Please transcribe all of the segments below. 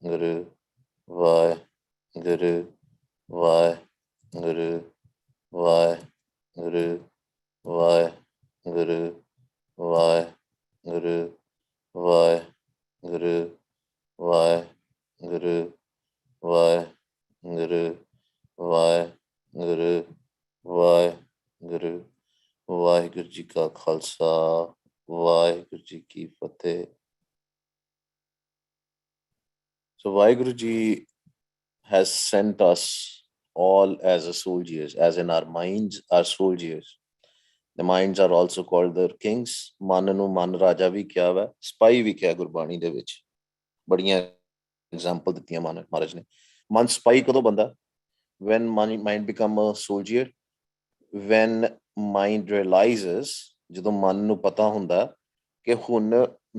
Guru, Vai, Guru, Vai, Guru, Vai, Guru, Vai, Guru, Vai, Guru, Vai, Guru, Vai, Guru, Vai, Guru, Vai, Guru, Vai, Guru, Waheguru ji ਕਾ ਖਾਲਸਾ ਵਾਹਿਗੁਰੂ ਜੀ ਕੀ ਫਤਿਹ। So Vaheguru Ji has sent us all as a soldiers, as in our minds are soldiers. The minds are also called the kings. ਮਨ ਨੂੰ ਮਨ ਰਾਜਾ ਵੀ ਕਿਹਾ ਵਾ, ਸਪਾਈ ਵੀ ਕਿਹਾ ਗੁਰਬਾਣੀ ਦੇ ਵਿੱਚ। ਬੜੀਆਂ ਐਗਜ਼ਾਮਪਲ ਦਿੱਤੀਆਂ ਮਹਾਰਾਜ ਨੇ। ਮਨ ਸਪਾਈ ਕਦੋਂ ਬੰਦਾ? when mind become a soldier, when mind realizes, ਜਦੋਂ ਮਨ ਨੂੰ ਪਤਾ ਹੁੰਦਾ ਕਿ ਹੁਣ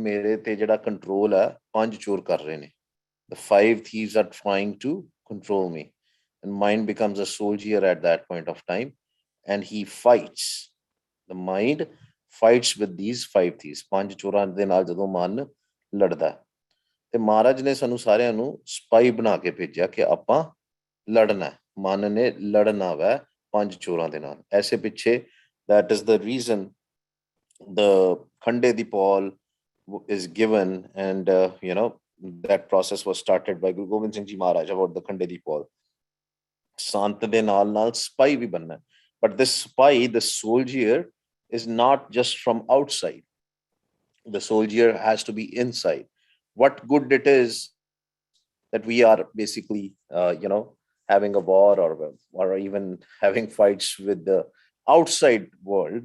ਮੇਰੇ ਤੇ ਜਿਹੜਾ ਕੰਟਰੋਲ ਹੈ 5 ਚੋਰ ਕਰ ਰਹੇ ਨੇ, the 5 thieves are trying to control me, and mind becomes a soldier at that point of time, and he fights. The mind fights with these 5 thieves. 5 ਚੋਰਾਂ ਦੇ ਨਾਲ ਜਦੋਂ ਮਨ ਲੜਦਾ, ਤੇ ਮਹਾਰਾਜ ਨੇ ਸਾਨੂੰ ਸਾਰਿਆਂ ਨੂੰ ਸਪਾਈ ਬਣਾ ਕੇ ਭੇਜਿਆ ਕਿ ਆਪਾਂ ਲੜਨਾ। ਮਨ ਨੇ ਲੜਨਾ ਵੈ 5 ਚੋਰਾਂ ਦੇ ਨਾਲ। ਐਸੇ ਪਿੱਛੇ that is the reason the Khande di Paul is given, and that process was started by Guru Gobind Singh Ji Maharaj about the Khande di Paul. Sant de ਨਾਲ spy ਵੀ ਬਣਨਾ, but this spy, the soldier, is not just from outside. The soldier has to be inside. What good it is that we are basically having a war or even having fights with the outside world.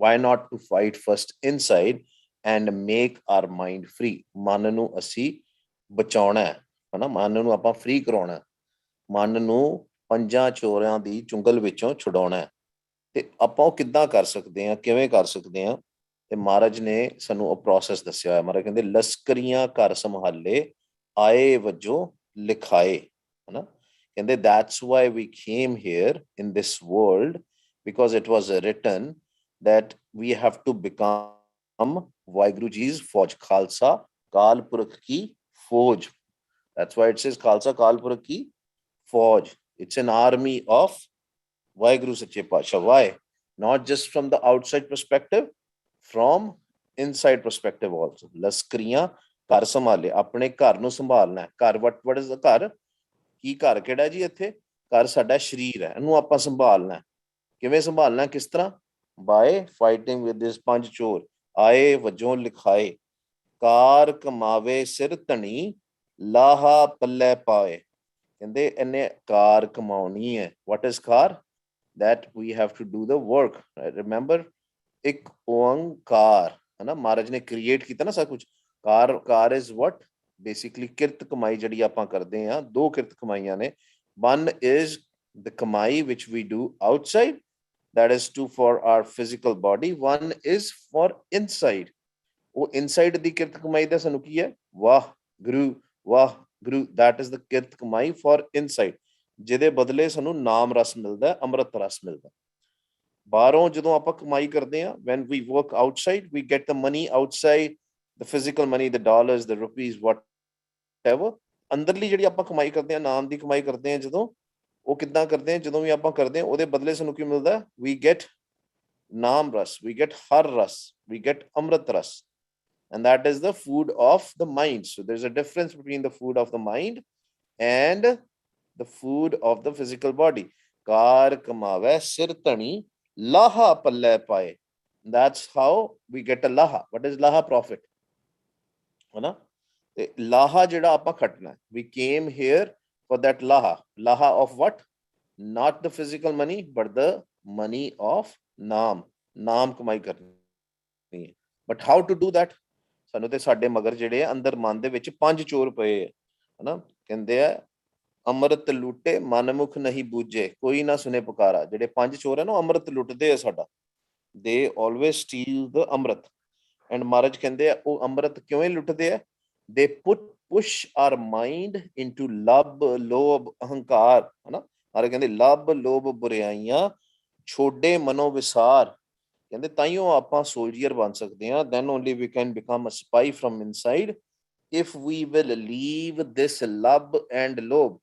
Why not to fight first inside and make our mind free? ਮਨ ਨੂੰ ਅਸੀਂ ਬਚਾਉਣਾ ਹੈ ਨਾ, ਮਨ ਨੂੰ ਆਪਾਂ free ਕਰਾਉਣਾ, ਮਨ ਨੂੰ 5 ਚੋਰਾਂ ਦੀ ਚੁੰਗਲ ਵਿੱਚੋਂ ਛੁਡਾਉਣਾ। ਤੇ ਆਪਾਂ ਉਹ ਕਿੱਦਾਂ ਕਰ ਸਕਦੇ ਹਾਂ, ਕਿਵੇਂ ਕਰ ਸਕਦੇ ਹਾਂ? ਤੇ ਮਹਾਰਾਜ ਨੇ ਸਾਨੂੰ ਉਹ ਪ੍ਰੋਸੈਸ ਦੱਸਿਆ ਹੋਇਆ। ਮਹਾਰਾਜ ਕਹਿੰਦੇ ਲਸਕਰੀਆਂ ਘਰ ਸੰਭਾਲੇ ਆਏ ਵਜੋਂ ਲਿਖਾਏ, ਹਨਾ। ਕਹਿੰਦੇ that's why we came here in this world, because it was written that we have to become Waheguru ਜੀ's ਫੌਜ, ਖਾਲਸਾ ਕਾਲ ਪੁਰਖ ਕੀ ਫੌਜ। That's why it says Khalsa ਕਾਲ ਪੁਰਖ ਕੀ ਫੌਜ. It's an army of Waheguru ਸੱਚੇ ਪਾਤਸ਼ਾਹ। Why? Not just from the outside perspective, from inside perspective also. ਲਸਕਰੀਆਂ ਘਰ ਸੰਭਾਲੇ, ਆਪਣੇ ਘਰ ਨੂੰ ਸੰਭਾਲਣਾ। ਘਰ what is the ਘਰ? ਕੀ ਘਰ ਕਿਹੜਾ ਜੀ? ਇੱਥੇ ਘਰ ਸਾਡਾ ਸਰੀਰ ਹੈ, ਇਹਨੂੰ ਆਪਾਂ ਸੰਭਾਲਣਾ। ਕਿਵੇਂ ਸੰਭਾਲਣਾ, ਕਿਸ ਤਰ੍ਹਾਂ? ਬਾਏ ਫਾਈਟਿੰਗ ਵਿਦ ਦਿਸ 5 ਚੋਰ। ਆਏ ਵਜੋਂ ਲਿਖਾਏ, ਕਾਰ ਕਮਾਵੇ ਸਿਰ ਧਣੀ, ਲਾਹਾ ਪੱਲੇ ਪਾਏ। ਕਹਿੰਦੇ ਇਹਨੇ ਕਾਰ ਕਮਾਉਣੀ ਹੈ। what is car? that we have to do the work. Remember, ਇੱਕ ਓੰਕਾਰ ਹੈ ਨਾ, ਮਹਾਰਾਜ ਨੇ ਕ੍ਰੀਏਟ ਕੀਤਾ ਨਾ ਸਭ ਕੁਝ। ਕਾਰ is what? Basically ਕਿਰਤ ਕਮਾਈ ਜਿਹੜੀ ਆਪਾਂ ਕਰਦੇ ਹਾਂ, 2 ਕਿਰਤ ਕਮਾਈਆਂ ਨੇ। One is the ਕਮਾਈ which we do outside, that is to for our physical body. One is for inside. ਉਹ inside ਦੀ ਕਿਰਤ ਕਮਾਈ ਦਾ ਸਾਨੂੰ ਕੀ ਹੈ? Waheguru Waheguru, that is the ਕਿਰਤ ਕਮਾਈ for inside, ਜਿਹਦੇ ਬਦਲੇ ਸਾਨੂੰ ਨਾਮ ਰਸ ਮਿਲਦਾ, ਅੰਮ੍ਰਿਤ ਰਸ ਮਿਲਦਾ। ਬਾਹਰੋਂ ਜਦੋਂ ਆਪਾਂ ਕਮਾਈ ਕਰਦੇ ਹਾਂ, when we work outside, we get the money outside, the physical money, the dollars, the rupees, whatever. ਅੰਦਰਲੀ ਜਿਹੜੀ ਆਪਾਂ ਕਮਾਈ ਕਰਦੇ ਹਾਂ, ਨਾਮ ਦੀ ਕਮਾਈ ਕਰਦੇ ਹਾਂ, ਜਦੋਂ ਉਹ ਕਿੱਦਾਂ ਕਰਦੇ ਹਾਂ? ਜਦੋਂ ਵੀ ਆਪਾਂ ਕਰਦੇ ਹਾਂ, ਉਹਦੇ ਬਦਲੇ ਸਾਨੂੰ ਕੀ ਮਿਲਦਾ? we get ਨਾਮ ਰਸ, we get ਹਰ ਰਸ, we get ਅੰਮ੍ਰਿਤ ਰਸ, and that is the food of the mind. So there's a difference between the food of the mind and the food of the physical body. ਕਾਰ ਕਮਾਵੇ ਸਿਰ ਧਣੀ, ਲਾਹਾ ਪੱਲੇ ਪਾਏ. That's how we get a laha. What is laha? Profit, ਹੈ ਤੇ ਲਾਹਾ ਜਿਹੜਾ ਆਪਾਂ ਖੱਟਣਾ। we came here for that laha. Laha of what? Not the physical money, but the money of ਨਾਮ। ਨਾਮ ਕਮਾਈ ਕਰਨੀ ਹੈ। but how to do that? ਸਾਨੂੰ ਤੇ ਸਾਡੇ ਮਗਰ ਜਿਹੜੇ ਅੰਦਰ ਮਨ ਦੇ ਵਿੱਚ 5 ਚੋਰ ਪਏ ਹੈ, ਕਹਿੰਦੇ ਆ ਅੰਮ੍ਰਿਤ ਲੁੱਟੇ ਮਨ ਮੁਖ ਨਹੀਂ ਬੂਝੇ, ਕੋਈ ਨਾ ਸੁਣੇ ਪੁਕਾਰਾ। ਜਿਹੜੇ 5 ਚੋਰ ਹੈ ਨਾ, ਅੰਮ੍ਰਿਤ ਲੁੱਟਦੇ ਆ ਸਾਡਾ। they always steal the Amrit. and ਮਹਾਰਾਜ ਕਹਿੰਦੇ ਆ ਉਹ ਅੰਮ੍ਰਿਤ ਕਿਵੇਂ ਲੁੱਟਦੇ ਆ? they push our mind into ਲੱਭ ਲੋਭ ਅਹੰਕਾਰ, ਹੈ ਨਾ। ਮਹਾਰਾਜ ਕਹਿੰਦੇ ਲੱਭ ਲੋਭ ਬੁਰਾਈਆਂ ਛੋਡੇ ਮਨੋ ਵਿਸਾਰ। ਕਹਿੰਦੇ ਤਾਈਓ ਆਪਾਂ ਸੋਲਜੀਅਰ ਬਣ ਸਕਦੇ ਹਾਂ। then only we can become a spy from inside if we will leave this love and lobe,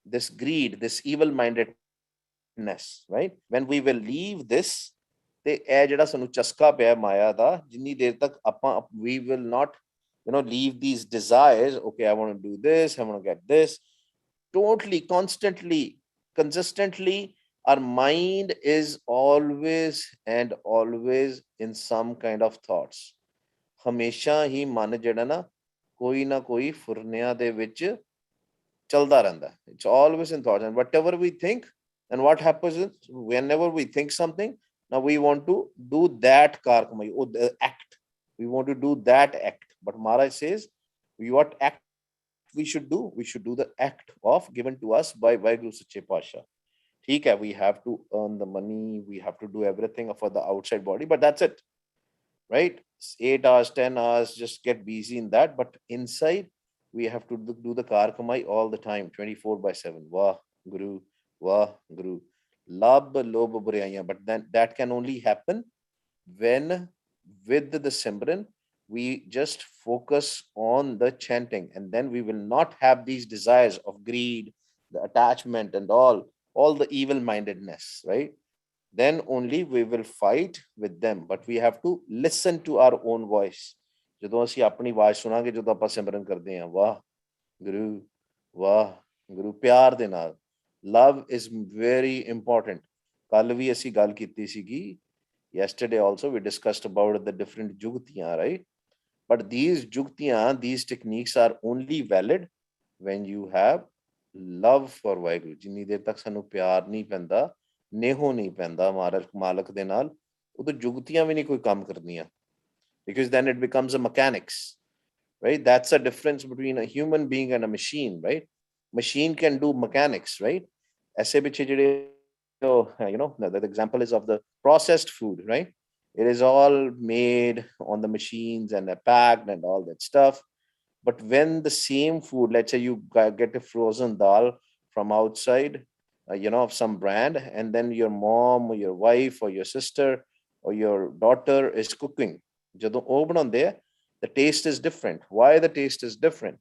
this greed, this evil mindedness, right? When we will leave this, ਤੇ ਇਹ ਜਿਹੜਾ ਸਾਨੂੰ ਚਸਕਾ ਪਿਆ ਮਾਇਆ ਦਾ, ਜਿੰਨੀ ਦੇਰ ਤੱਕ ਆਪਾਂ we will not leave these desires. Okay, I want to do this, I want to get this, totally, constantly, consistently, our mind is always and always in some kind of thoughts. ਹਮੇਸ਼ਾ ਹੀ ਮਨ ਜਿਹੜਾ ਨਾ ਕੋਈ ਨਾ ਕੋਈ ਫੁਰਨਿਆਂ ਦੇ ਵਿੱਚ ਚੱਲਦਾ ਰਹਿੰਦਾ. It's always in thoughts, and whatever we think, and what happens is whenever we think something, now we want to do that karkamai, or the act. We want to do that act. But Maharaj says, what act we should do? We should do the act of given to us by Guru Sache Pasha. ठीक है, we have to earn the money, we have to do everything for the outside body, but that's it, right? 8 hours, 10 hours, just get busy in that. But inside, we have to do the karkamai all the time, 24/7. Wah, Guru, Wah, Guru. Lab, lob, burayaya. But then that can only happen when, with the Simran, we just focus on the chanting, and then we will not have these desires of greed, the attachment, and all the evil mindedness, right? Then only we will fight with them. But we have to listen to our own voice. ਜਦੋਂ ਅਸੀਂ ਆਪਣੀ ਆਵਾਜ਼ ਸੁਣਾਂਗੇ, ਜਦੋਂ ਆਪਾਂ ਸਿਮਰਨ ਕਰਦੇ ਹਾਂ, ਵਾਹ ਗੁਰੂ, ਪਿਆਰ ਦੇ ਨਾਲ. Love is very important. ਕੱਲ ਵੀ ਅਸੀਂ ਗੱਲ ਕੀਤੀ ਸੀਗੀ. Yesterday also we discussed about the different jugtiyan, right? But these jugtiyan, these techniques are only valid when you have love for Vaheguru. ਜਿੰਨੀ ਦੇਰ ਤੱਕ ਸਾਨੂੰ ਪਿਆਰ ਨਹੀਂ ਪੈਂਦਾ, ਨੇਹੋ ਨਹੀਂ ਪੈਂਦਾ ਮਾਲਕ ਦੇ ਨਾਲ, ਉਦੋਂ ਜੁਗਤੀਆਂ ਵੀ ਨਹੀਂ ਕੋਈ ਕੰਮ ਕਰਨੀਆਂ. Because then it becomes a mechanics, right? That's a difference between a human being and a machine, right? Machine can do mechanics, right? ऐसे पिछे ਜਿਹੜੇ the example is of the processed food, right? It is all made on the machines and packed and all that stuff. But when the same food, let's say you get a frozen dal from outside, of some brand, and then your mom or your wife or your sister or your daughter is cooking, ਜਦੋਂ ਉਹ ਬਣਾਉਂਦੇ ਆ, the taste is different. Why the taste is different?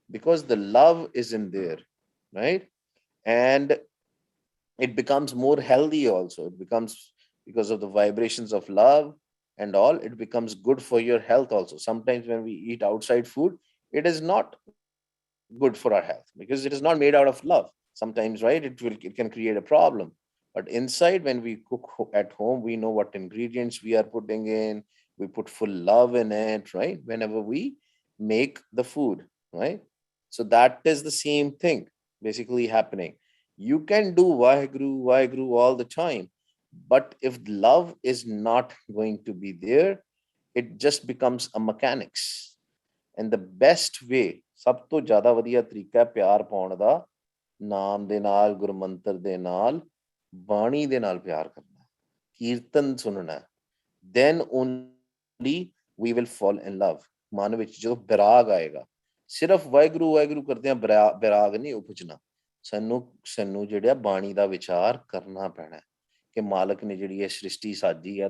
Because the love is in there, right? And it becomes more healthy also. It becomes, because of the vibrations of love and all, it becomes good for your health also. Sometimes when we eat outside food, it is not good for our health because it is not made out of love. Sometimes, right, it can create a problem. But inside, when we cook at home, we know what ingredients we are putting in. We put full love in it, right? Whenever we make the food, right? So that is the same thing basically happening. You can do Vaheguru all the time, but if love is not going to be there, it just becomes a mechanics. And the best way, ਸਭ ਤੋਂ ਜ਼ਿਆਦਾ ਵਧੀਆ ਤਰੀਕਾ ਪਿਆਰ ਪਾਉਣ ਦਾ, ਨਾਮ ਦੇ ਨਾਲ, ਗੁਰਮੰਤਰ ਦੇ ਨਾਲ, ਬਾਣੀ ਦੇ ਨਾਲ ਪਿਆਰ ਕਰਨਾ, ਕੀਰਤਨ ਸੁਣਨਾ. Then only we will fall in love. ਮਨ ਵਿੱਚ ਜਦੋਂ ਵਿਰਾਗ ਆਏਗਾ, ਸਿਰਫ ਵਾਹਿਗੁਰੂ ਕਰਦਿਆਂ ਵਿਰਾਗ ਨਹੀਂ ਉਪਜਣਾ. ਸਾਨੂੰ ਜਿਹੜਾ ਬਾਣੀ ਦਾ ਵਿਚਾਰ ਕਰਨਾ ਪੈਣਾ ਕਿ ਮਾਲਕ ਨੇ ਜਿਹੜੀ ਇਹ ਸ੍ਰਿਸ਼ਟੀ ਸਾਜੀ ਹੈ,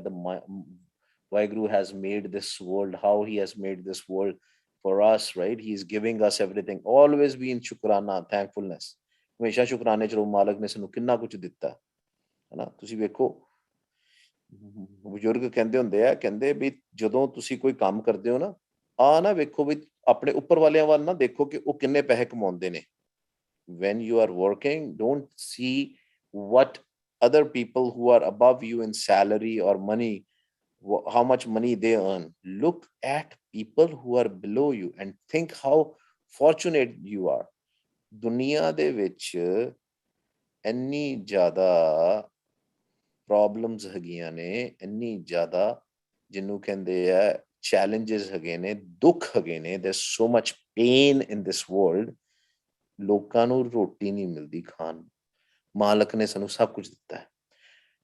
Waheguru has made this world, how he has made this world for us, right? He is giving us everything. Always be in shukrana, thankfulness. ਹਮੇਸ਼ਾ ਸ਼ੁਕਰਾਨੇ ਚ ਰਹੋ, ਮਾਲਕ ਨੇ ਸਾਨੂੰ ਕਿੰਨਾ ਕੁਝ ਦਿੱਤਾ ਹੈ ਨਾ. ਤੁਸੀਂ ਵੇਖੋ, ਬਜ਼ੁਰਗ ਕਹਿੰਦੇ ਹੁੰਦੇ ਆ, ਕਹਿੰਦੇ ਵੀ ਜਦੋਂ ਤੁਸੀਂ ਕੋਈ ਕੰਮ ਕਰਦੇ ਹੋ ਨਾ ਵੇਖੋ ਵੀ ਆਪਣੇ ਉੱਪਰ ਵਾਲਿਆਂ ਵੱਲ ਨਾ ਦੇਖੋ ਕਿ ਉਹ ਕਿੰਨੇ ਪੈਸੇ ਕਮਾਉਂਦੇ ਨੇ. When you are working, don't see what other people who are above you in salary or money, how much money they earn. Look at people who are below you and think how fortunate you are. ਦੁਨੀਆ ਦੇ ਵਿੱਚ ਇੰਨੀ ਜ਼ਿਆਦਾ problems ਹੈਗੀਆਂ ਨੇ, ਇੰਨੀ ਜ਼ਿਆਦਾ ਜਿਹਨੂੰ ਕਹਿੰਦੇ ਆ challenges ਹੈਗੇ ਨੇ, ਦੁੱਖ ਹੈਗੇ ਨੇ. There's so much pain in this world. ਲੋਕਾਂ ਨੂੰ ਰੋਟੀ ਨਹੀਂ ਮਿਲਦੀ ਖਾਣ ਨੂੰ. ਮਾਲਕ ਨੇ ਸਾਨੂੰ ਸਭ ਕੁਝ ਦਿੱਤਾ ਹੈ.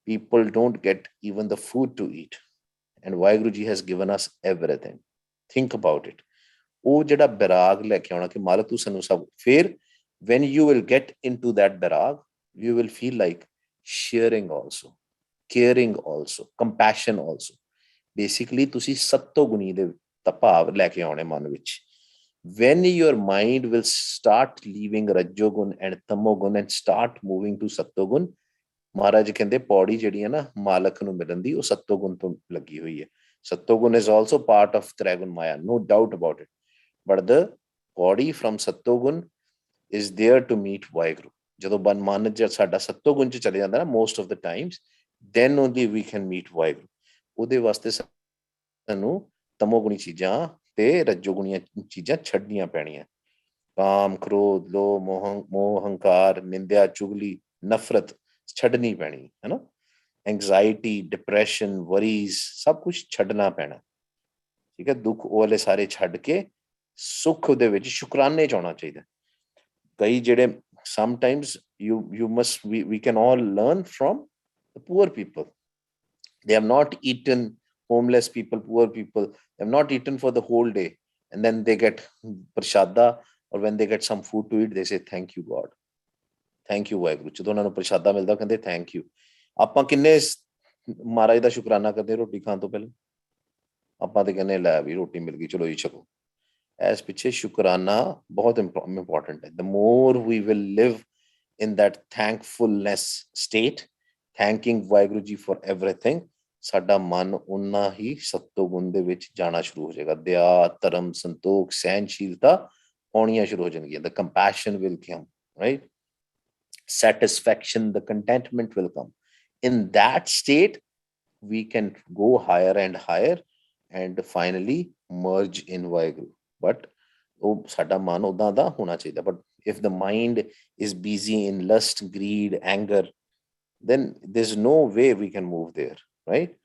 People don't get even the food to eat. And Vaheguru Ji has given us everything. Think about it. ਉਹ ਜਿਹੜਾ ਵਿਰਾਗ ਲੈ ਕੇ ਆਉਣਾ ਕਿ ਮਾਲਕ ਤੂੰ ਸਾਨੂੰ ਸਭ, ਫਿਰ when you will get into that virag, you will feel like sharing also, caring also, compassion also. Basically ਤੁਸੀਂ ਸੱਤੋ ਗੁਣੀ ਦੇ ਭਾਵ ਲੈ ਕੇ ਆਉਣੇ ਮਨ ਵਿੱਚ. When your mind will start leaving rajogun and tamogun and start moving to sattogun, महाराज कहते पौड़ी जिहड़ी है ना मालक नूं मिलन दी, वो सत्तोगुण तो लगी हुई है. Sattogun is also part of Trigun Maya, no doubt about it. But the body from Sattogun is there to meet Vaheguru. ਜਦੋਂ ਮਨ ਜਦ ਸਾਡਾ ਸੱਤੋਗੁਣ ਚ ਚਲੇ ਜਾਂਦਾ ਨਾ, most of the times, then only we can meet Vaheguru. ਉਹਦੇ ਵਾਸਤੇ ਸਾਨੂੰ ਤਮੋਗੁਣੀ ਚੀਜ਼ਾਂ ਤੇ ਰਜੋਗੁਣੀਆਂ ਚੀਜ਼ਾਂ ਛੱਡਣੀਆਂ ਪੈਣੀਆਂ. ਕਾਮ, ਕ੍ਰੋਧ, ਲੋਭ, ਮੋਹ, ਹੰਕਾਰ, ਨਿੰਦਿਆ, ਚੁਗਲੀ, ਨਫ਼ਰਤ ਛੱਡਣੀ ਪੈਣੀ ਹੈ ਨਾ. ਐਂਗਜ਼ਾਇਟੀ, ਡਿਪਰੈਸ਼ਨ, ਵਰੀਜ਼, ਸਭ ਕੁਝ ਛੱਡਣਾ ਪੈਣਾ. ਠੀਕ ਹੈ, ਦੁੱਖ ਉਹ ਵਾਲੇ ਸਾਰੇ ਛੱਡ ਕੇ ਸੁੱਖ ਦੇ ਵਿੱਚ ਸ਼ੁਕਰਾਨੇ ਚ ਆਉਣਾ ਚਾਹੀਦਾ. ਕਈ ਜਿਹੜੇ sometimes we can all learn from the poor people. They have not eaten, homeless people, poor people, they have not eaten for the whole day, and then they get prashada, or when they get some food to eat, they say thank you God, thank you Vaheguru. ਜਦੋਂ ਉਹਨਾਂ ਨੂੰ ਪ੍ਰਸ਼ਾਦਾ ਮਿਲਦਾ ਕਹਿੰਦੇ thank you. ਆਪਾਂ ਕਿੰਨੇ ਮਹਾਰਾਜ ਦਾ ਸ਼ੁਕਰਾਨਾ ਕਰਦੇ ਰੋਟੀ ਖਾਣ ਤੋਂ ਪਹਿਲਾਂ? ਆਪਾਂ ਤੇ ਕਹਿੰਦੇ ਲੈ ਵੀ ਰੋਟੀ ਮਿਲ ਗਈ, ਚਲੋ ਜੀ ਛਕੋ. ਇਸ ਪਿੱਛੇ ਸ਼ੁਕਰਾਨਾ ਬਹੁਤ ਇੰਪੋਰਟੈਂਟ ਹੈ. The more we will live in that thankfulness state, thanking Vaheguru ji for everything, ਸਾਡਾ ਮਨ ਉਨਾ ਹੀ ਸਤੋਗੁਣ ਦੇ ਵਿੱਚ ਜਾਣਾ ਸ਼ੁਰੂ ਹੋ ਜਾਏਗਾ. ਦਇਆ, ਧਰਮ, ਸੰਤੋਖ, ਸਹਿਨਸ਼ੀਲਤਾ ਆਉਣੀਆਂ ਸ਼ੁਰੂ ਹੋ ਜਾਣਗੀਆਂ. The compassion will come, right? Satisfaction, the contentment will come. In that state, we can go higher and higher and finally merge in Vaheguru. But ਉਹ ਸਾਡਾ ਮਨ ਉਦਾਂ ਦਾ ਹੋਣਾ ਚਾਹੀਦਾ. But if the mind is busy in lust, greed, anger, then there's no way we can move there, right?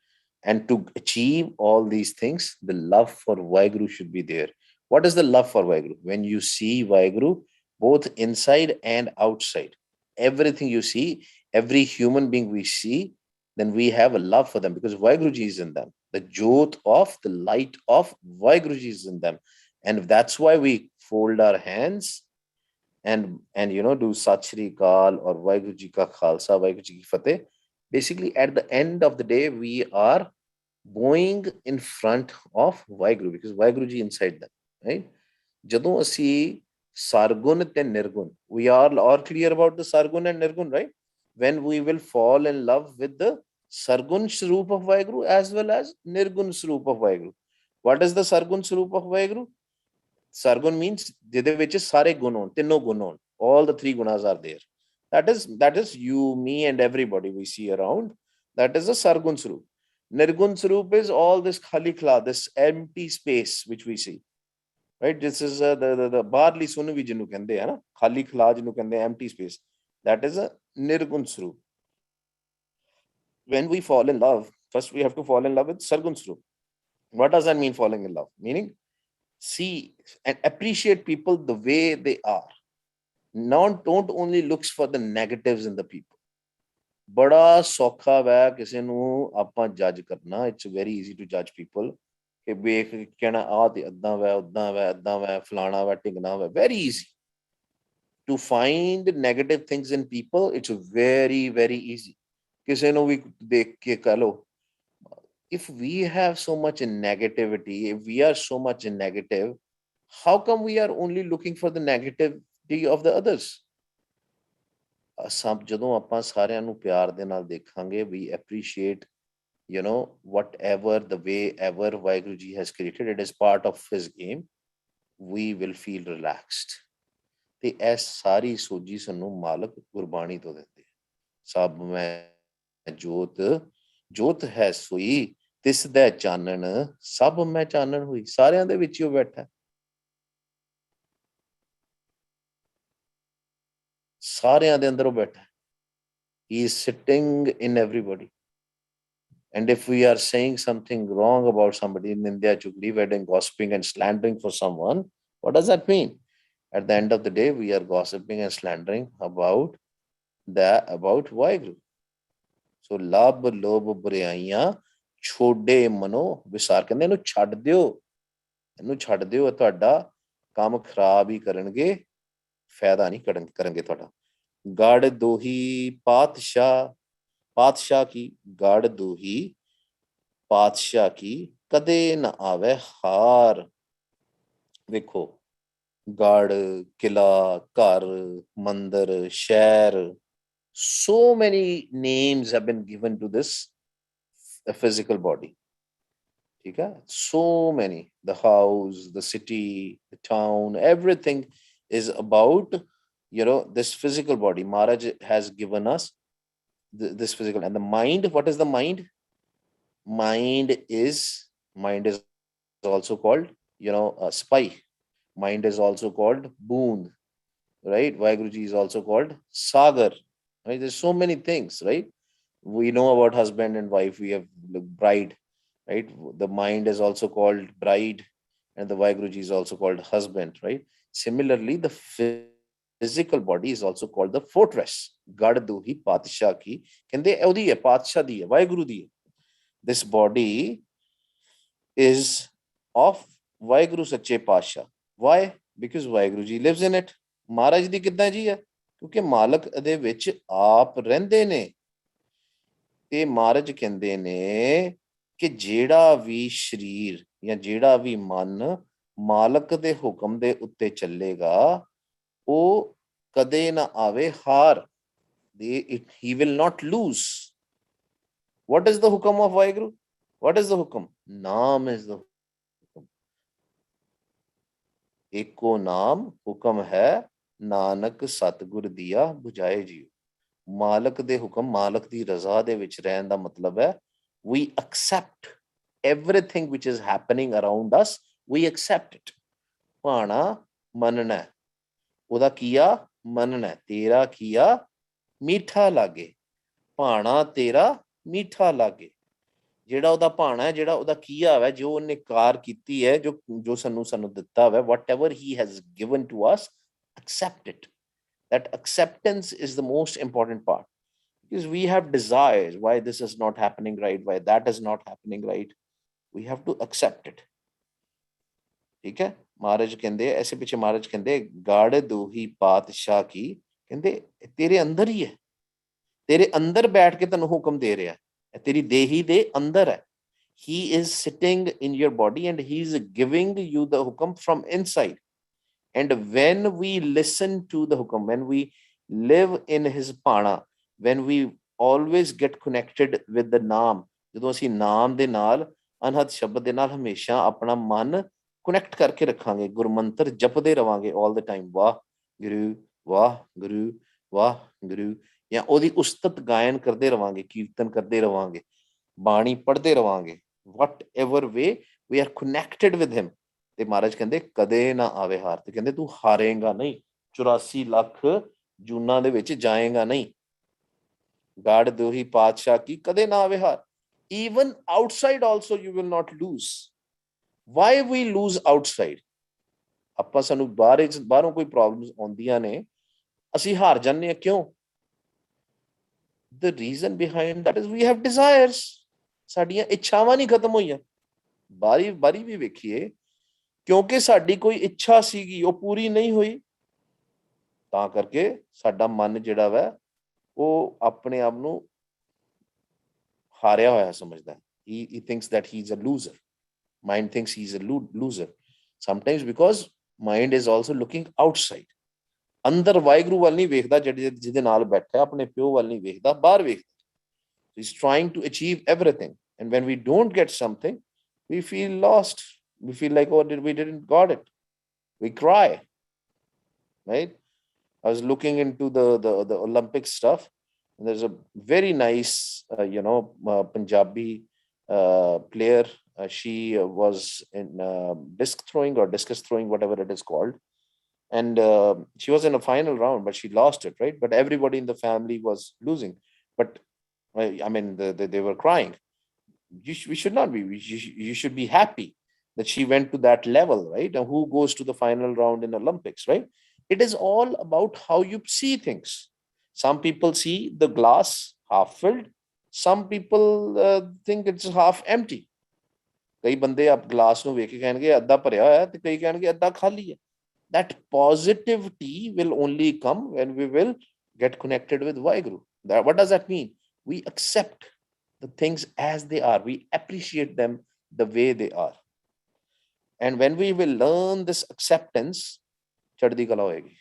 And to achieve all these things, the love for Vaheguru should be there. What is the love for Vaheguru? When you see Vaheguru both inside and outside, everything you see, every human being we see, then we have a love for them because Vaheguru ji is in them. The jyot of the light of Vaheguru ji is in them. And that's why we fold our hands and do Sat Shri Akal or Vaheguru Ji Ka Khalsa, Vaheguru Ji Ki Fateh. Basically, at the end of the day, we are bowing in front of Vaheguru because Vaheguru Ji inside them, right? ਜਦੋਂ ਅਸੀਂ sargun te nirgun, we are all clear about the sargun and nirgun, right? When we will fall in love with the sargun swaroop of Vaheguru as well as nirgun swaroop of Vaheguru. What is the sargun swaroop of Vaheguru? Sargun means ਜਿਹਦੇ ਵਿੱਚ ਸਾਰੇ ਗੁਣ ਹੋਣ, ਤਿੰਨੋਂ ਗੁਣ ਹੋਣ. All the three gunas are there. That is you, me, and everybody we see around. That is the sargun swaroop. Nirgun swaroop is all this khali khala, this empty space which we see. Right? This is the barli sun vi ਜਿਹਨੂੰ ਕਹਿੰਦੇ ਹੈ ਨਾ, ਖਾਲੀ ਖਲਾ ਜਿਹਨੂੰ ਕਹਿੰਦੇ, empty space. That is a nirgun swaroop. When we fall in love, first we have to fall in love with sargun swaroop. What does that mean, falling in love? Meaning, see and appreciate people the way they are. Don't only look for the negatives in the people. ਬੜਾ ਸੌਖਾ ਵੈ ਕਿਸੇ ਨੂੰ ਆਪਾਂ ਜੱਜ ਕਰਨਾ. It's very easy to judge people. ਕਿ ਵੇਖ ਕਹਿਣਾ ਆਹ ਤੇ ਏਦਾਂ ਵੈ, ਉਦਾਂ ਵੈ, ਏਦਾਂ ਵੈ, ਫਲਾਣਾ ਵੈ, ਢਿੰਗਣਾ ਵੈ. Very easy to find negative things in people. It's very, very easy. ਕਿਸੇ ਨੂੰ ਵੀ ਦੇਖ ਕੇ ਕਹ ਲੋ, if we have so much in negativity, if we are so much in negative, how come we are only looking for the negativity of the others? ਸਭ ਜਦੋਂ ਆਪਾਂ ਸਾਰਿਆਂ ਨੂੰ ਪਿਆਰ ਦੇ ਨਾਲ ਦੇਖਾਂਗੇ, we appreciate, whatever the way ever Vaheguru Ji has created, it is part of his game, we will feel relaxed. ਤੇ ਇਹ ਸਾਰੀ ਸੋਝੀ ਸਾਨੂੰ ਮਾਲਕ ਗੁਰਬਾਣੀ ਤੋਂ ਦਿੰਦੇ. ਸਭ ਮੈਂ ਜੋਤ ਹੈ ਸੋਈ, ਤਿਸ ਦਾ ਚਾਨਣ, ਸਭ ਮੈਂ ਚਾਨਣ ਹੋਈ. ਸਾਰਿਆਂ ਦੇ ਵਿੱਚ ਹੀ ਉਹ ਬੈਠਾ, ਸਾਰਿਆਂ ਦੇ ਅੰਦਰ ਉਹ ਬੈਠਾ. He is sitting in everybody. And if we are saying something wrong about somebody, nindya, chugli, wedding, gossiping and slandering for someone, what does that mean? At the end of the day, we are gossiping and slandering about Vaheguru. So labh lobh buraiyan ਛੋਡੇ ਮਨੋ ਵਿਸਾਰ. ਕਹਿੰਦੇ ਇਹਨੂੰ ਛੱਡ ਦਿਓ, ਇਹਨੂੰ ਛੱਡ ਦਿਓ, ਤੁਹਾਡਾ ਕੰਮ ਖਰਾਬ ਹੀ ਕਰਨਗੇ, ਫਾਇਦਾ ਨਹੀਂ ਕਰਨਗੇ ਤੁਹਾਡਾ. ਗੜ ਦੋਹੀ ਪਾਤਸ਼ਾਹ ਕੀ, ਗੜ ਦੋਹੀ ਪਾਤਸ਼ਾਹ ਕੀ, ਕਦੇ ਨਾ ਆਵੇ ਹਾਰ. ਵੇਖੋ Gad, Kila, Kar, Mandar, Shair. So many names have been given to this physical body. Okay? So many. The house, the city, the town, everything is about, this physical body. Maharaj has given us this physical. And the mind, what is the mind? Mind is also called, spy. Mind is also called boon, right? Vaiguruji is also called sagar, right? There's so many things, right? We know about husband and wife. We have the bride, right? The mind is also called bride, and the Vaiguruji is also called husband, right? Similarly, the physical body is also called the fortress. Gad duhi ਪਾਤਸ਼ਾਹ ਕੀ ਕਹਿੰਦੇ ਉਹਦੀ ਹੈ ਪਾਤਸ਼ਾਹ ਦੀ ਹੈ ਵਾਹਿਗੁਰੂ ਦੀ ਹੈ this body is of Vaheguru Sache Pasha. Why? Because Vaheguru Ji lives in it. Maharaj ਦੀ ਕਿੱਦਾਂ ਜੀ ਹੈ ਕਿਉਂਕਿ ਮਾਲਕ ਦੇ ਵਿੱਚ ਆਪ ਰਹਿੰਦੇ ਨੇ ਤੇ ਮਹਾਰਾਜ ਕਹਿੰਦੇ ਨੇ ਕਿ ਜਿਹੜਾ ਵੀ ਸਰੀਰ ਜਾਂ ਜਿਹੜਾ ਵੀ ਮਨ ਮਾਲਕ ਦੇ ਹੁਕਮ ਦੇ ਉੱਤੇ ਚੱਲੇਗਾ ਉਹ ਕਦੇ ਨਾ ਆਵੇ ਹਾਰ he will not lose. What is the hukam of Vaheguru? What is the hukam? Naam is the hukam. Eko naam hukam hai, Nanak Satgur diya bujhaye jiyo. Malak de hukam, Malak di raza de vich rehn da matlab hai, we accept everything which is happening around us, we accept it. Pana manna, oda kiya manna, tera kiya meetha lage. Pana tera meetha lage. ਜਿਹੜਾ ਉਹਦਾ ਭਾਣਾ ਹੈ ਜਿਹੜਾ ਉਹਦਾ ਕੀਆ ਹੈ ਜੋ ਉਹਨੇ ਕਾਰ ਕੀਤੀ ਹੈ ਜੋ ਸਾਨੂੰ ਦਿੱਤਾ ਹੈ whatever he has given to us, accept it. That acceptance is the most important part, because we have desires why this is not happening right, why that is not happening right. We have to accept it. ਠੀਕ ਹੈ ਮਹਾਰਾਜ ਕਹਿੰਦੇ ਐਸੇ ਪਿੱਛੇ ਮਹਾਰਾਜ ਕਹਿੰਦੇ ਗਾੜ ਦੋਹੀ ਪਾਤਸ਼ਾਹ ਕੀ ਕਹਿੰਦੇ ਤੇਰੇ ਅੰਦਰ ਹੀ ਹੈ ਤੇਰੇ ਅੰਦਰ ਬੈਠ ਕੇ ਤੈਨੂੰ ਹੁਕਮ ਦੇ ਰਿਹਾ ਤੇਰੀ ਦੇਹੀ ਦੇ ਅੰਦਰ ਹੈ he is sitting in your body and he is giving you the hukam from inside. And when we listen to the hukam, when we live in his pana, when we always get connected with the naam, ਜਦੋਂ ਅਸੀਂ ਨਾਮ ਦੇ ਨਾਲ ਅਨਹਦ ਸ਼ਬਦ ਦੇ ਨਾਲ ਹਮੇਸ਼ਾ ਆਪਣਾ ਮਨ ਕਨੈਕਟ ਕਰਕੇ ਰੱਖਾਂਗੇ ਗੁਰਮੰਤਰ ਜਪਦੇ ਰਵਾਂਗੇ all the time ਵਾਹ ਗੁਰੂ ਜਾਂ ਉਹਦੀ ਉਸਤਤ ਗਾਇਨ ਕਰਦੇ ਰਵਾਂਗੇ ਕੀਰਤਨ ਕਰਦੇ ਰਵਾਂਗੇ ਬਾਣੀ ਪੜ੍ਹਦੇ ਰਵਾਂਗੇ whatever way we are connected with him, ਤੇ ਮਹਾਰਾਜ ਕਹਿੰਦੇ ਕਦੇ ਨਾ ਆਵੇ ਹਾਰ ਤੇ ਕਹਿੰਦੇ ਤੂੰ ਹਾਰੇਗਾ ਨਹੀਂ 84 ਲੱਖ ਜੂਨਾਂ ਦੇ ਵਿੱਚ ਜਾਏਗਾ ਨਹੀਂ ਗਾੜ ਦੋਹੀ ਪਾਤਸ਼ਾਹ ਕੀ ਕਦੇ ਨਾ ਆਵੇ ਹਾਰ even outside also you will not lose. Why we lose outside? ਆਪਾਂ ਸਾਨੂੰ ਬਾਹਰੋਂ ਕੋਈ ਪ੍ਰੋਬਲਮਸ ਆਉਂਦੀਆਂ ਨੇ ਅਸੀਂ ਹਾਰ ਜਾਂਦੇ ਹਾਂ ਕਿਉਂ the reason behind that is we have desires. ਸਾਡੀਆਂ ਇੱਛਾਵਾਂ ਨਹੀਂ ਖਤਮ ਹੋਈਆਂ ਬਾਰੀ ਵੀ ਵੇਖੀਏ ਕਿਉਂਕਿ ਸਾਡੀ ਕੋਈ ਇੱਛਾ ਸੀਗੀ ਉਹ ਪੂਰੀ ਨਹੀਂ ਹੋਈ ਤਾਂ ਕਰਕੇ ਸਾਡਾ ਮਨ ਜਿਹੜਾ ਵਾ ਉਹ ਆਪਣੇ ਆਪ ਨੂੰ ਹਾਰਿਆ ਹੋਇਆ ਸਮਝਦਾ he thinks that he's a loser. Mind thinks he's a loser sometimes because mind is also looking outside. ਅੰਦਰ ਵਾਹਿਗੁਰੂ ਵੱਲ ਨਹੀਂ ਵੇਖਦਾ ਜਿਹਦੇ ਨਾਲ ਬੈਠਾ ਆਪਣੇ ਪਿਓ ਵੱਲ ਨਹੀਂ ਵੇਖਦਾ ਬਾਹਰ ਵੇਖਦਾ he's trying to achieve everything, and when we don't get something we feel lost, we feel like we didn't got it, we cry, right? I was looking into the Olympic stuff, and there's a very nice Punjabi player. She was in disc throwing or discus throwing, whatever it is called, and she was in a final round but she lost it, right? But everybody in the family was losing, but I mean they were crying. We should not be, you should be happy that she went to that level, right? And who goes to the final round in Olympics, right? It is all about how you see things. Some people see the glass half filled, some people think it's half empty. ਕਈ ਬੰਦੇ ਆਪ glass ਨੂੰ ਵੇਖ ਕੇ ਕਹਿਣਗੇ ਅੱਧਾ ਭਰਿਆ ਹੋਇਆ ਤੇ ਕਈ ਕਹਿਣਗੇ ਅੱਧਾ ਖਾਲੀ ਹੈ. That positivity will only come when we will get connected with Vaheguru. What does that mean? We accept the things as they are. We appreciate them the way they are. And when we will learn this acceptance, ਚੜ੍ਹਦੀ ਕਲਾ ਹੋਏਗੀ।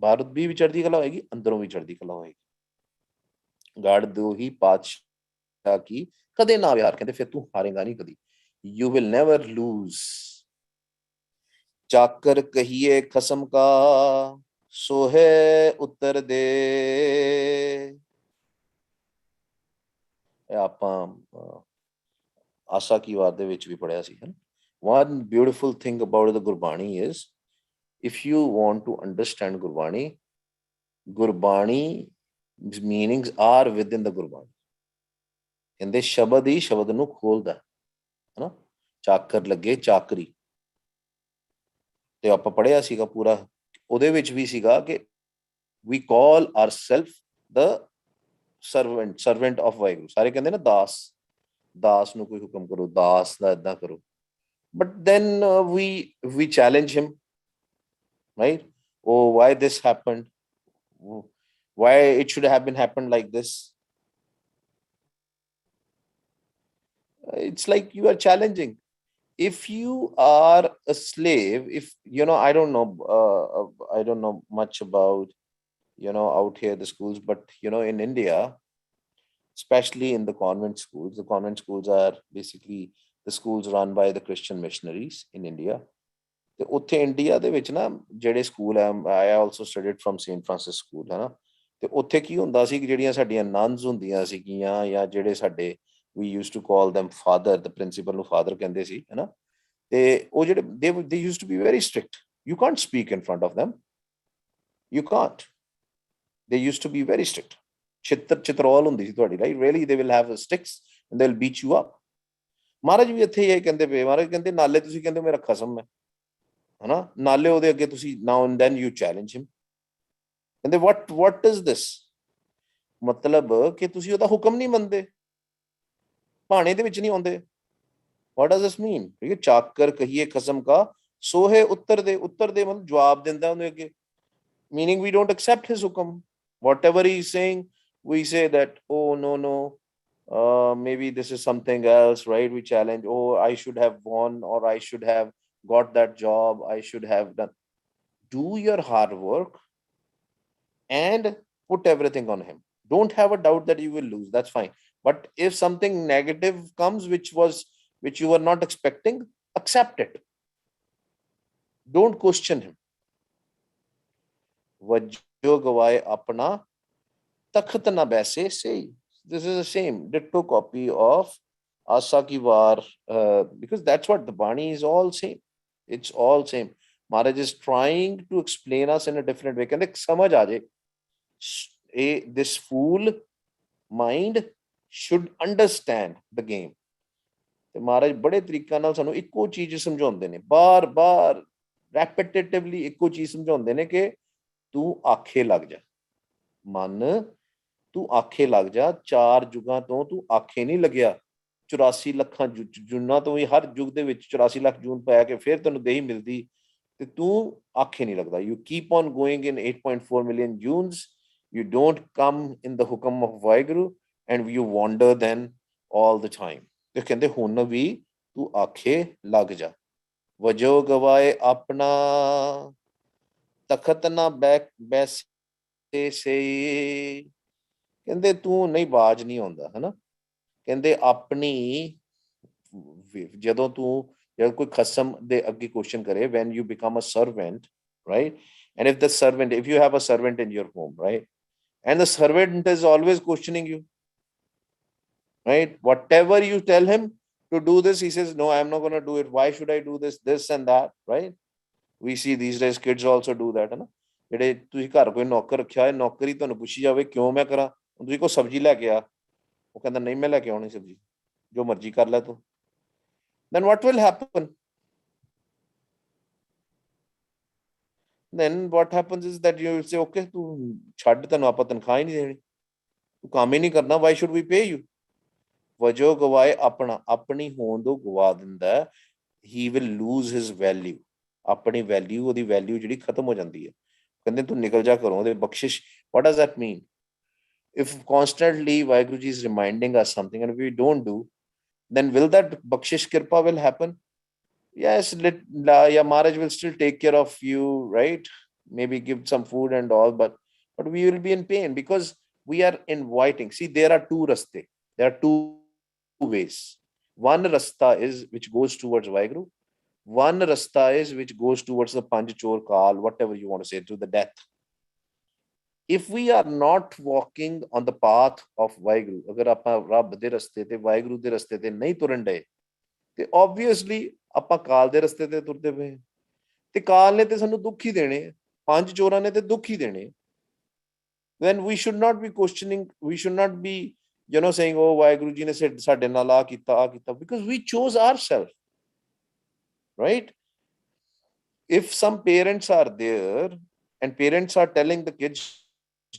ਭਾਰਤ ਵੀ ਚੜ੍ਹਦੀ ਕਲਾ ਹੋਏਗੀ, ਅੰਦਰੋਂ ਵੀ ਚੜ੍ਹਦੀ ਕਲਾ ਹੋਏਗੀ। ਗਾੜ ਦੋ ਹੀ ਪਾਤਸ਼ਾਹ ਕੀ ਕਦੇ ਨਾ ਹਾਰ, ਕਹਿੰਦੇ ਫਿਰ ਤੂੰ ਹਾਰੇਗਾ ਨਹੀਂ ਕਦੀ। You will never lose. ਚਾਕਰ ਕਹੀਏ ਖਸਮ ਕਾ ਸੋਹੇ ਉੱਤਰ ਦੇ। ਇਹ ਆਪਾਂ ਆਸਾ ਕੀ ਵਾਰ ਦੇ ਵਿੱਚ ਵੀ ਪੜ੍ਹਿਆ ਸੀ। One beautiful thing about the Gurbani is, if you want to understand Gurbani, Gurbani's meanings are within the Gurbani. ਕਹਿੰਦੇ ਸ਼ਬਦ ਹੀ ਸ਼ਬਦ ਨੂੰ ਖੋਲਦਾ ਹੈ ਨਾ। ਚਾਕਰ ਲੱਗੇ ਚਾਕਰੀ, ਤੇ ਆਪਾਂ ਪੜ੍ਹਿਆ ਸੀਗਾ ਪੂਰਾ, ਉਹਦੇ ਵਿੱਚ ਵੀ ਸੀਗਾ ਕਿ we call ourself the servant of Waheguru. ਸਾਰੇ ਕਹਿੰਦੇ ਨਾ ਦਾਸ, ਦਾਸ ਨੂੰ ਕੋਈ ਹੁਕਮ ਕਰੋ, ਦਾਸ ਦਾ ਏਦਾਂ ਕਰੋ। But then we challenge him, right? Oh, why this happened? Why it should have been happened like this? It's like you are challenging. If you are a slave, if I don't know much about out here the schools, but in India, especially in the convent schools are basically the schools run by the Christian missionaries in India. ਤੇ ਉੱਥੇ India ਦੇ ਵਿੱਚ ਨਾ ਜਿਹੜੇ school ਹੈ, I also studied from Saint Francis school, ਹੈ ਨਾ। ਤੇ ਉੱਥੇ ਕੀ ਹੁੰਦਾ ਸੀ ਕਿ ਜਿਹੜੀਆਂ ਸਾਡੀਆਂ ਨਨਸ ਹੁੰਦੀਆਂ ਸੀਗੀਆਂ, ਜਾਂ ਜਿਹੜੇ ਸਾਡੇ ਵੀ use to call them father, the principal ਨੂੰ ਫਾਦਰ ਕਹਿੰਦੇ ਸੀ, ਹੈ ਨਾ। ਤੇ ਉਹ ਜਿਹੜੇ they used to be very strict. You can't speak in front of them. You can't. They used to be very strict. ਚਿਤਰੌਲ ਹੁੰਦੀ ਸੀ ਤੁਹਾਡੀ, right. Really they will have sticks and they'll beat you up. ਮਹਾਰਾਜ ਵੀ ਇੱਥੇ ਇਹ ਕਹਿੰਦੇ ਪਏ, ਮਹਾਰਾਜ ਕਹਿੰਦੇ ਨਾਲੇ ਤੁਸੀਂ ਕਹਿੰਦੇ ਮੇਰਾ ਖਸਮ ਹੈ ਨਾ, ਨਾਲੇ ਉਹਦੇ ਅੱਗੇ ਤੁਸੀਂ now and then you challenge him. ਕਹਿੰਦੇ what is this? ਮਤਲਬ ਕਿ ਤੁਸੀਂ ਉਹਦਾ ਹੁਕਮ ਨਹੀਂ ਮੰਨਦੇ, ਭਾਣੇ ਦੇ ਵਿੱਚ ਨਹੀਂ ਆਉਂਦੇ। what does this mean? ਠੀਕ ਹੈ, ਚਾਕਰ ਕਹੀਏ ਖਸਮ ਕਾ ਸੋਹੇ ਉੱਤਰ ਦੇ, ਉੱਤਰ ਦੇ ਮਤਲਬ ਜਵਾਬ ਦਿੰਦਾ ਉਹਦੇ ਅੱਗੇ, meaning we don't accept his hukum. Whatever he is saying, we say that, oh no, maybe this is something else, right? We challenge, oh, I should have won, or I should have got that job, I should have done. Do your hard work and put everything on him. Don't have a doubt that you will lose, that's fine. But if something negative comes which you were not expecting, accept it. Don't question him. ਵਜੋ ਗਵਾਏ ਆਪਣਾ ਤਖਤ ਨਾ ਬੈਸੇ ਸਹੀ. This is the same ditto copy of Asa Ki War, because that's what the Bani is all same. It's all same. Maharaj is trying to explain us in a different way. ਕਹਿੰਦੇ ਸਮਝ ਆ ਜੇ, this fool mind should understand the game. ਤੇ ਮਹਾਰਾਜ ਬੜੇ ਤਰੀਕਿਆਂ ਨਾਲ ਸਾਨੂੰ ਇੱਕੋ ਚੀਜ਼ ਸਮਝਾਉਂਦੇ ਨੇ, ਬਾਰ-ਬਾਰ ਰੈਪੀਟੇਟਿਵਲੀ ਇੱਕੋ ਚੀਜ਼ ਸਮਝਾਉਂਦੇ ਨੇ ਕਿ ਤੂੰ ਆਖੇ ਲੱਗ ਜਾ ਮਨ, ਤੂੰ ਆਖੇ ਲੱਗ ਜਾ। 4 ਯੁੱਗਾਂ ਤੋਂ ਤੂੰ ਆਖੇ ਨਹੀਂ ਲੱਗਿਆ, 84 ਲੱਖਾਂ ਜੂਨਾਂ ਤੋਂ ਵੀ, ਹਰ ਯੁੱਗ ਦੇ ਵਿੱਚ 84 ਲੱਖ ਜੂਨ ਪਾ ਕੇ ਫਿਰ ਤੈਨੂੰ ਦੇਹੀ ਮਿਲਦੀ, ਤੇ ਤੂੰ ਆਖੇ ਨਹੀਂ ਲੱਗਦਾ। You keep on going in 8.4 million ਜੂਨਸ, you don't come in the hukam of Waheguru, and you wander then all the time. ਤੇ ਕਹਿੰਦੇ ਹੁਣ ਵੀ ਤੂੰ ਆਖੇ ਲੱਗ ਜਾ। ਵਜੋ ਗਵਾਏ ਆਪਣਾ ਤਖਤ ਨਾ ਬੈਸੇ ਸੇ, ਕਹਿੰਦੇ ਤੂੰ ਨਹੀਂ, ਬਾਜ ਨਹੀਂ ਆਉਂਦਾ, ਹੈ ਨਾ। ਕਹਿੰਦੇ ਆਪਣੀ, ਜਦੋਂ ਕੋਈ ਖਸਮ ਦੇ ਅੱਗੇ ਕੁਐਸਚਨ ਕਰੇ, when you become a servant, right? And if you have a servant in your home, right, and the servant is always questioning you, right? Whatever you tell him to do this, he says, no, I'm not going to do it. Why should I do this and that, right? We see these days kids also do that, ਹੈ ਨਾ। ਜਿਹੜੇ ਤੁਸੀਂ ਘਰ ਕੋਈ ਨੌਕਰ ਰੱਖਿਆ ਹੋਇਆ, ਨੌਕਰੀ ਤੁਹਾਨੂੰ ਪੁੱਛੀ ਜਾਵੇ ਕਿਉਂ ਮੈਂ ਕਰਾਂ, ਤੁਸੀਂ ਕੋਈ ਸਬਜ਼ੀ ਲੈ ਕੇ ਆ, ਉਹ ਕਹਿੰਦਾ ਨਹੀਂ ਮੈਂ ਲੈ ਕੇ ਆਉਣੀ ਸਬਜ਼ੀ, ਜੋ ਮਰਜ਼ੀ ਕਰ ਲੈ ਤੂੰ, then what will happen? Then what happens is that you will say, okay, ਤੂੰ ਛੱਡ, ਤੈਨੂੰ ਆਪਾਂ ਤਨਖਾਹ ਹੀ ਨਹੀਂ ਦੇਣੀ, ਤੂੰ ਕੰਮ ਹੀ ਨਹੀਂ ਕਰਨਾ, why should we pay you? ਵਜੋ ਗਵਾਏ ਆਪਣਾ, ਆਪਣੀ ਹੋਂਦ ਤੋਂ ਗਵਾ ਦਿੰਦਾ, he will lose his value. ਆਪਣੀ ਵੈਲਿਊ, ਉਹਦੀ ਵੈਲਿਊ ਜਿਹੜੀ ਖਤਮ ਹੋ ਜਾਂਦੀ ਹੈ। ਕਹਿੰਦੇ ਤੂੰ ਨਿਕਲ ਜਾ ਘਰੋਂ, ਉਹਦੇ ਬਖਸ਼ਿਸ਼। what does that mean? If constantly Vaheguru Ji is reminding us something and we don't do, then will that bakshish kirpa will happen? Yes, yeah, Maharaj will still take care of you, right? Maybe give some food and all, but we will be in pain because we are inviting. See, there are two raste. There are two ways. One rasta is which goes towards Vaheguru. One rasta is which goes towards the Panch Chor Kal, whatever you want to say, to the death. If we are not walking on the path of Vaheguru, agar ਆਪਾਂ ਰੱਬ ਦੇ ਰਸਤੇ ਤੇ ਵਾਹਿਗੁਰੂ ਦੇ ਰਸਤੇ ਤੇ ਨਹੀਂ ਤੁਰਨ ਡਏ ਤੇ obviously ਆਪਾਂ ਕਾਲ ਦੇ ਰਸਤੇ ਤੇ ਤੁਰਦੇ ਪਏ ਤੇ ਕਾਲ ਨੇ ਤੇ ਸਾਨੂੰ ਦੁੱਖ ਹੀ ਦੇਣੇ ਪੰਜ ਚੋਰਾਂ ਨੇ ਤੇ ਦੁੱਖ ਹੀ ਦੇਣੇ then we should not be questioning, we should not be saying oh Waheguru ji ਨੇ ਸਾਡੇ ਨਾਲ ਆ ਕੀਤਾ because we chose ourselves, right? If some parents are there and parents are telling the kids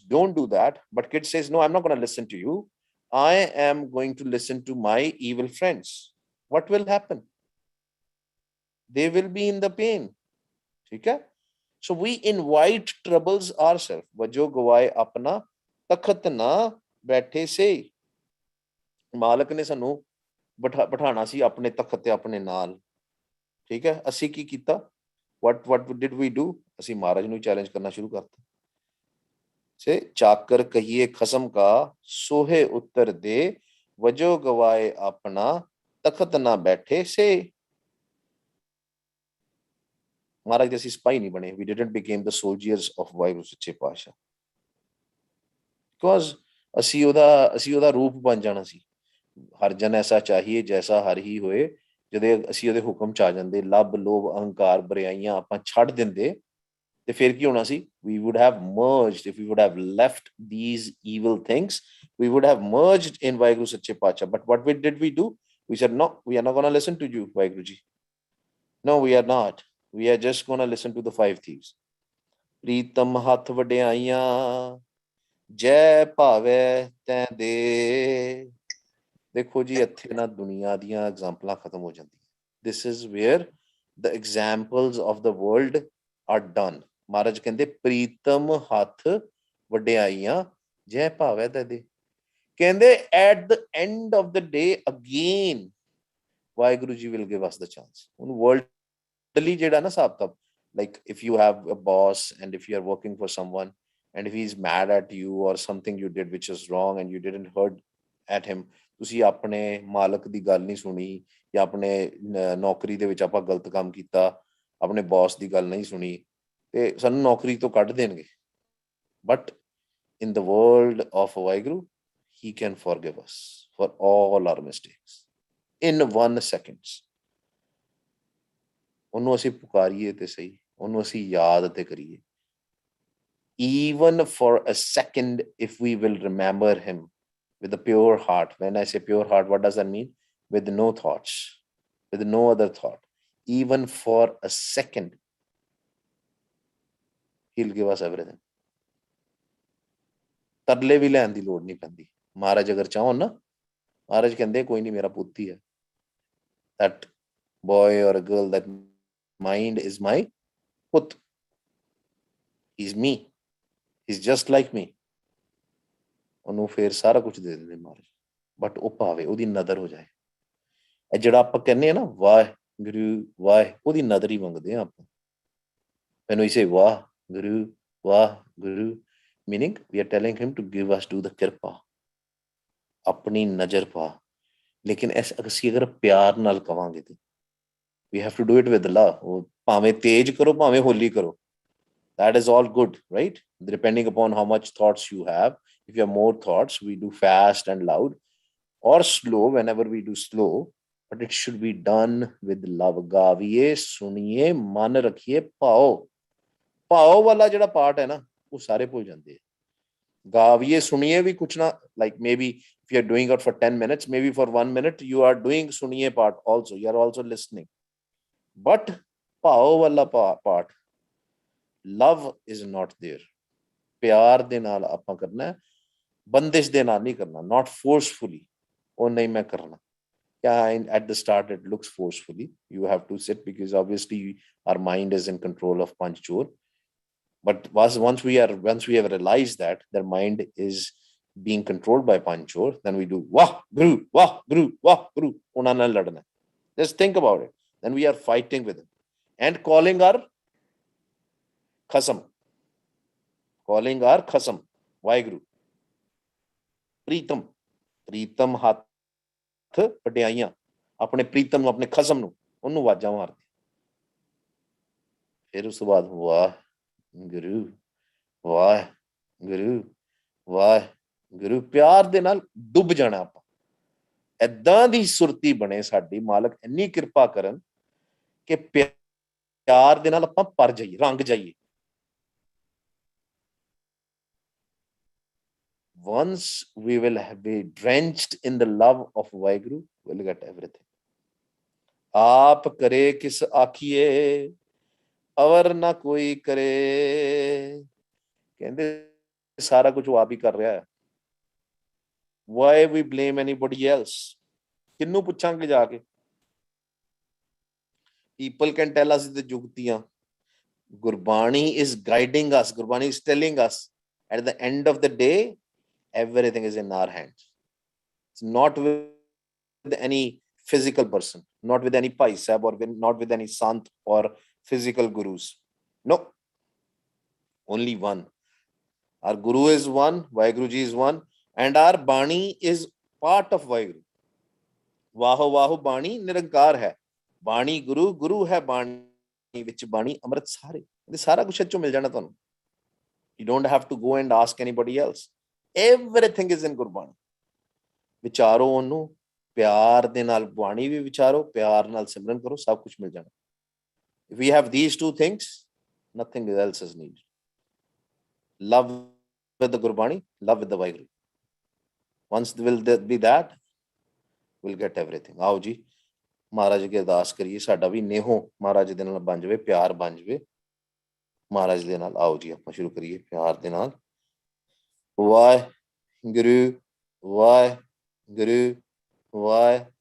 don't do that, but kid says no, I'm not going to listen to you, I am going to listen to my evil friends, what will happen? They will be in the pain. Okay? So we invite troubles ourselves. Vajo gwaye apna takhat na baithe se. ਮਾਲਕ ਨੇ ਸਾਨੂੰ ਬਿਠਾਣਾ ਸੀ ਆਪਣੇ ਤਖਤ ਤੇ ਆਪਣੇ ਨਾਲ ਠੀਕ ਹੈ ਅਸੀਂ ਕੀ ਕੀਤਾ what did we do ਅਸੀਂ ਮਹਾਰਾਜ ਨੂੰ ਚੈਲੰਜ ਕਰਨਾ ਸ਼ੁਰੂ ਕਰਤਾ ਸੇ ਚਾਕਰ ਕਹੀਏ ਖਸਮ ਕਾ ਸੋਹੇ ਉੱਤਰ ਦੇ ਵਜੋ ਗਵਾਏ ਆਪਣਾ ਤਖਤ ਨਾ ਬੈਠੇ ਸੇ ਮਹਾਰਾਜ ਦੇ ਅਸੀਂ ਸਪਾਈ ਨਹੀਂ ਬਣੇ we didn't became the soldiers of Waheguru ਸੱਚੇ ਪਾਤਸ਼ਾਹ because ਅਸੀਂ ਉਹਦਾ ਰੂਪ ਬਣ ਜਾਣਾ ਸੀ ਹਰ ਜਨ ਐਸਾ ਚਾਹੀਏ ਜੈਸਾ ਹਰ ਹੀ ਹੋਏ ਜਦੋਂ ਅਸੀਂ ਉਹਦੇ ਹੁਕਮ ਚ ਆ ਜਾਂਦੇ ਲੱਭ ਲੋਭ ਅਹੰਕਾਰ ਬਰਿਆਈਆਂ ਆਪਾਂ ਛੱਡ ਦਿੰਦੇ ਤੇ ਫਿਰ ਕੀ ਹੋਣਾ ਸੀ we would have merged if we would have left these evil things we would have merged in Waheguru ਸੱਚੇ ਪਾਤਸ਼ਾਹ but what did we do we said no we are not going to listen to you Waheguru ji no we are not we are just going to listen to the five thieves Pritam ਹੱਥ ਵਡਿਆਈਆਂ ਜੈ ਭਾਵੇ ਤੈ ਦੇ ਦੇਖੋ ਜੀ ਇੱਥੇ ਨਾ ਦੁਨੀਆ ਦੀਆਂ ਐਗਜ਼ਾਮਪਲਾਂ ਖਤਮ ਹੋ ਜਾਂਦੀਆਂ this is where the examples of the world are done ਮਹਾਰਾਜ ਕਹਿੰਦੇ ਪ੍ਰੀਤਮ ਹੱਥ ਵਡਿਆਈਆਂ ਜੈ ਭਾਵੇ ਤੈ ਦੇ ਕਹਿੰਦੇ at the end of the day again Waheguru ji will give us the chance ਹੁਣ worldly ਜਿਹੜਾ ਨਾ ਹਿਸਾਬ ਕਿਤਾਬ like if you have a boss and if you are working for someone and if he is mad at you or something you did which is wrong and you didn't heard at him ਤੁਸੀਂ ਆਪਣੇ ਮਾਲਕ ਦੀ ਗੱਲ ਨਹੀਂ ਸੁਣੀ ਜਾਂ ਆਪਣੇ ਨੌਕਰੀ ਦੇ ਵਿੱਚ ਆਪਾਂ ਗਲਤ ਕੰਮ ਕੀਤਾ ਆਪਣੇ ਬੌਸ ਦੀ ਗੱਲ ਨਹੀਂ ਸੁਣੀ ਤੇ ਸਾਨੂੰ ਨੌਕਰੀ ਤੋਂ ਕੱਢ ਦੇਣਗੇ but in the world of Waheguru he can forgive us for all our mistakes in 1 second ਉਹਨੂੰ ਅਸੀਂ ਪੁਕਾਰੀਏ ਤੇ ਸਹੀ ਉਹਨੂੰ ਅਸੀਂ ਯਾਦ ਤੇ ਕਰੀਏ even for a second if we will remember him with a pure heart. When I say pure heart, what does that mean? With no thoughts, with no other thought. Even for a second, he'll give us everything. ਤਰਲੇ ਵੀ ਲੈਣ ਦੀ ਲੋੜ ਨਹੀਂ ਪੈਂਦੀ ਮਹਾਰਾਜ ਅਗਰ ਚਾਹਣ ਨਾ ਮਹਾਰਾਜ ਕਹਿੰਦੇ ਕੋਈ ਨਹੀਂ ਮੇਰਾ ਪੁੱਤ ਹੀ ਹੈ that boy or a girl that mind is my put he's me he's just like me ਉਹਨੂੰ ਫੇਰ ਸਾਰਾ ਕੁਝ ਦੇ ਦਿੰਦੇ ਮਹਾਰਾਜ ਬਟ ਉਹ ਭਾਵੇਂ ਉਹਦੀ ਨਜ਼ਰ ਹੋ ਜਾਏ ਇਹ ਜਿਹੜਾ ਆਪਾਂ ਕਹਿੰਦੇ ਆ ਨਾ ਵਾਹਿਗੁਰੂ ਉਹਦੀ ਨਜ਼ਰ ਹੀ ਮੰਗਦੇ ਆ ਆਪਾਂ when we say Waheguru meaning we are telling him to give us do the ਕਿਰਪਾ ਆਪਣੀ ਨਜ਼ਰ ਪਾ ਲੇਕਿਨ ਅਸੀਂ ਅਗਰ ਪਿਆਰ ਨਾਲ ਕਵਾਂਗੇ ਤੇ we have to do it with love ਉਹ ਭਾਵੇਂ ਤੇਜ਼ ਕਰੋ ਭਾਵੇਂ ਹੋਲੀ ਕਰੋ that is all good right depending upon how much thoughts you have if you have more thoughts we do fast and loud or slow whenever we do slow but it should be done with love ਗਾਵੀਏ ਸੁਣੀਏ ਮਨ ਰੱਖੀਏ ਭਾਓ ਵਾਲਾ ਜਿਹੜਾ part ਹੈ ਨਾ ਉਹ ਸਾਰੇ ਭੁੱਲ ਜਾਂਦੇ ਆ ਗਾਵੀਏ ਸੁਣੀਏ ਵੀ ਕੁਛ ਨਾ like maybe if you are doing it for 10 minutes maybe for 1 minute you are doing ਸੁਣੀਏ part also you are also listening but ਭਾਓ ਵਾਲਾ part love is not there ਪਿਆਰ ਦੇ ਨਾਲ ਆਪਾਂ ਕਰਨਾ ਬੰਦਿਸ਼ ਦੇ ਨਾਲ ਨਹੀਂ ਕਰਨਾ not forcefully ਉਹ ਨਹੀਂ ਮੈਂ ਕਰਨਾ yeah at the start it looks forcefully you have to sit because obviously our mind is in control of panch chor but once we have realized that their mind is being controlled by panch chor then we do wah guru ਉਹਨਾਂ ਨਾਲ ਲੜਨਾ just think about it and we are fighting with him and calling our khasam, Vaheguru. Pritam ਹੱਥ ਵਡਿਆਈਆਂ, ਆਪਣੇ ਪ੍ਰੀਤਮ ਨੂੰ, ਆਪਣੇ ਖਸਮ ਨੂੰ, ਉਹਨੂੰ ਆਵਾਜ਼ਾਂ ਮਾਰਦੀ। ਫਿਰ ਉਸ ਤੋਂ ਬਾਅਦ ਵਾਹਿਗੁਰੂ ਵਾਹਿਗੁਰੂ ਵਾਹਿਗੁਰੂ, ਪਿਆਰ ਦੇ ਨਾਲ ਡੁੱਬ ਜਾਣਾ ਆਪਾਂ। ਏਦਾਂ ਦੀ ਸੁਰਤੀ ਬਣੇ ਸਾਡੀ, ਮਾਲਕ ਇੰਨੀ ਕਿਰਪਾ ਕਰਨ ਕਿ ਪਿਆਰ ਦੇ ਨਾਲ ਆਪਾਂ ਪਰ ਜਾਈਏ, ਰੰਗ ਜਾਈਏ। Once we will be drenched in the love of Vaheguru, we'll get everything. आप करे किस आखिए अवर ना कोई करे, कहते सारा कुछ वो आप ही कर रहा है। Why we blame anybody else? किन्नू पूछांगे जाके? People can tell us the jugtiyan. Gurbani is guiding us. Gurbani is telling us at the end of the day, everything is in our hands. It's not with any physical person, not with any Bhai Sahib, or not with any Sant or physical gurus. No. Only one. Our Guru is one, Vaheguru Ji is one, and our Bani is part of Vaheguru. Vaho Vaho Bani Nirankar hai. Bani Guru, Guru hai Bani, which Bani Amrit Sare. This sara kuch achcho mil jana tonu. You don't have to go and ask anybody else. Everything is in Gurbani. ਵਿਚਾਰੋ ਉਹਨੂੰ, ਪਿਆਰ ਦੇ ਨਾਲ ਬਾਣੀ ਵੀ ਵਿਚਾਰੋ, ਪਿਆਰ ਨਾਲ ਸਿਮਰਨ ਕਰੋ, ਸਭ ਕੁਝ ਮਿਲ ਜਾਣਾ। If we have these two things, nothing else is needed. Love with the Gurbani, love with the Vaheguru. Once will be that, we'll get everything. ਆਓ ਜੀ ਮਹਾਰਾਜ ਅੱਗੇ ਅਰਦਾਸ ਕਰੀਏ, ਸਾਡਾ ਵੀ ਨੇਹੋ ਮਹਾਰਾਜ ਦੇ ਨਾਲ ਬਣ ਜਾਵੇ, ਪਿਆਰ ਬਣ ਜਾਵੇ ਮਹਾਰਾਜ ਦੇ ਨਾਲ। ਆਓ ਜੀ ਆਪਾਂ ਸ਼ੁਰੂ ਕਰੀਏ ਪਿਆਰ ਦੇ ਨਾਲ। ਵਾਹਿਗੁਰੂ ਵਾਹਿਗੁਰੂ ਵਾਹਿਗੁਰੂ